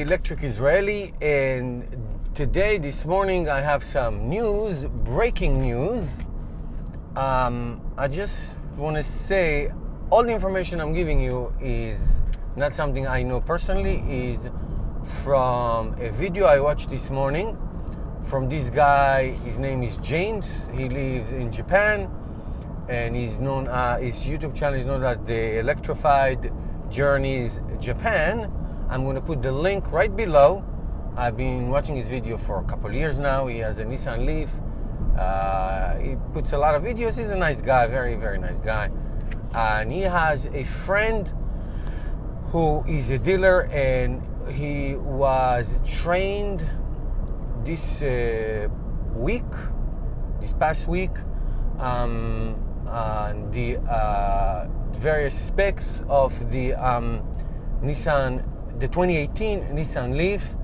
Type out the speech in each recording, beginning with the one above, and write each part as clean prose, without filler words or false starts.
electric Israeli, and today, this morning, I have some news, breaking news. I just want to say all the information I'm giving you is not something I know personally, is from a video I watched this morning from this guy. His name is James. He lives in Japan, and he's known, his YouTube channel is known as the Electrified Journeys Japan. I'm going to put the link right below. I've been watching his video for a couple of years now. He has a Nissan Leaf. He puts a lot of videos. He's a nice guy, very, very nice guy. And he has a friend who is a dealer, and he was trained this past week, on the various specs of the Nissan, the 2018 Nissan Leaf,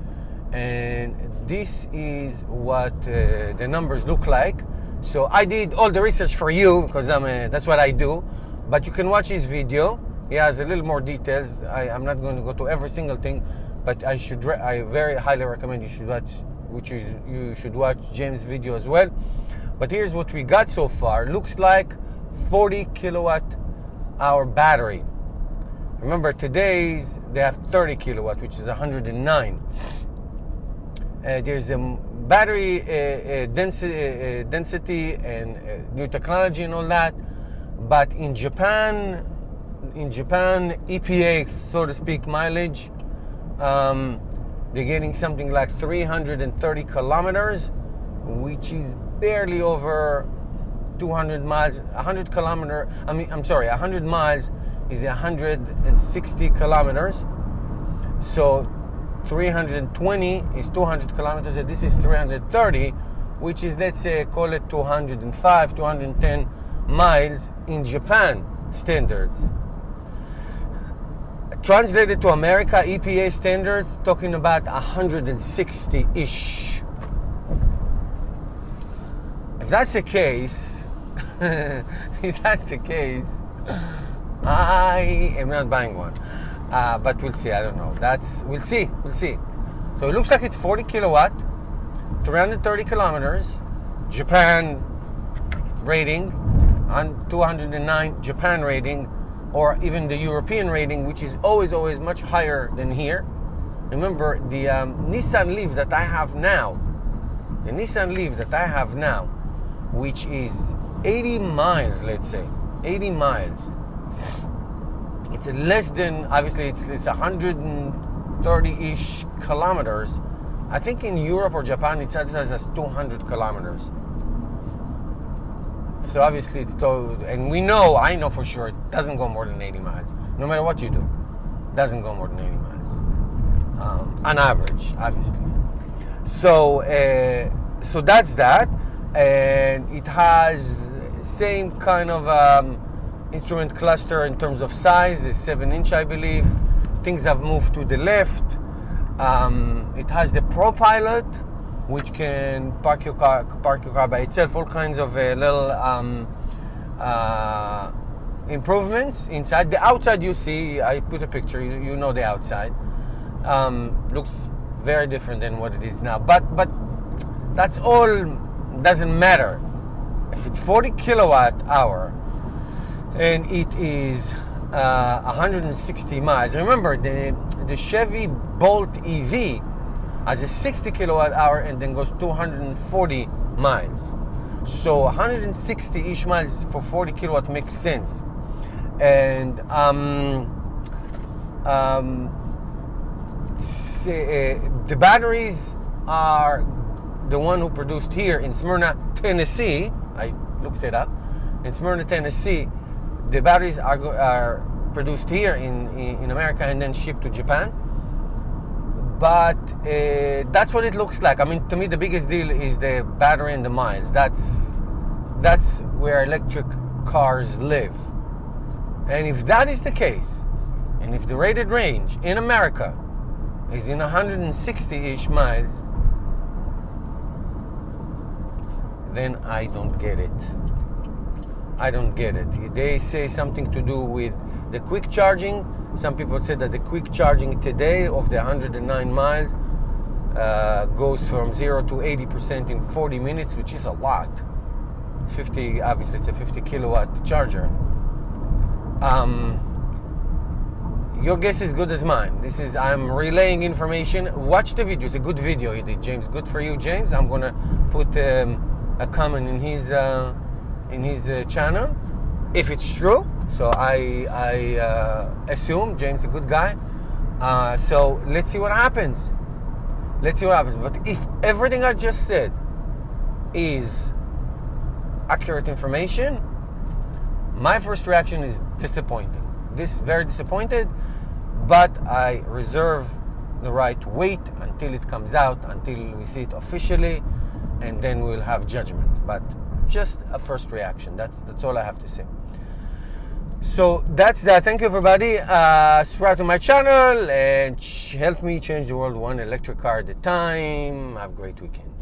and this is what the numbers look like. So I did all the research for you because that's what I do. But you can watch his video. He has a little more details. I'm not going to go to every single thing, but I very highly recommend you should watch James' video as well. But here's what we got so far. Looks like 40 kilowatt hour battery. Remember, today's they have 30 kilowatt, which is 109. There's a battery density and new technology and all that. But in Japan, EPA, so to speak, mileage, they're getting something like 330 kilometers, which is barely over 200 miles. 100 miles is 160 kilometers. So 320 is 200 kilometers, and this is 330, which is, let's say, call it 205, 210 miles in Japan standards. Translated to America, EPA standards, talking about 160-ish. If that's the case, I am not buying one. But we'll see. I don't know. We'll see. So it looks like it's 40 kilowatt, 330 kilometers, Japan rating, on 209 Japan rating, or even the European rating, which is always much higher than here. Remember, the Nissan Leaf that I have now, which is 80 miles, let's say, 80 miles. It's less than, obviously, it's 130-ish kilometers. I think in Europe or Japan, it's advertised as 200 kilometers. So obviously it's told, and I know for sure, it doesn't go more than 80 miles. No matter what you do, it doesn't go more than 80 miles. On average, obviously. So that's that. And it has same kind of instrument cluster in terms of size, is 7-inch, I believe. Things have moved to the left. It has the Pro Pilot, which can park your car by itself. All kinds of little improvements inside. The outside, you see, I put a picture. You know the outside looks very different than what it is now. But that's all. Doesn't matter. If it's 40 kilowatt hour and it is 160 miles. Remember, the Chevy Bolt EV has a 60 kilowatt hour and then goes 240 miles. So 160-ish miles for 40 kilowatt makes sense. And the batteries are the one who produced here in Smyrna, Tennessee. I looked it up. In Smyrna, Tennessee, the batteries are produced here in America and then shipped to Japan. But that's what it looks like. I mean, to me, the biggest deal is the battery and the miles. That's where electric cars live. And if that is the case, and if the rated range in America is in 160-ish miles, then I don't get it. They say something to do with the quick charging Some people said that the quick charging today of the 109 miles goes from 0 to 80% in 40 minutes, which is a lot. It's 50, obviously it's a 50 kilowatt charger. Your guess is good as mine. I'm relaying information. Watch the video. It's a good video you did, James. Good for you, James. I'm gonna put a comment in his channel if it's true. So I assume James is a good guy. So let's see what happens. Let's see what happens. But if everything I just said is accurate information, my first reaction is disappointed. Very disappointed, but I reserve the right to wait until it comes out, until we see it officially, and then we'll have judgment. But just a first reaction. That's all I have to say. So that's that. Thank you, everybody. Subscribe to my channel and help me change the world one electric car at a time. Have a great weekend.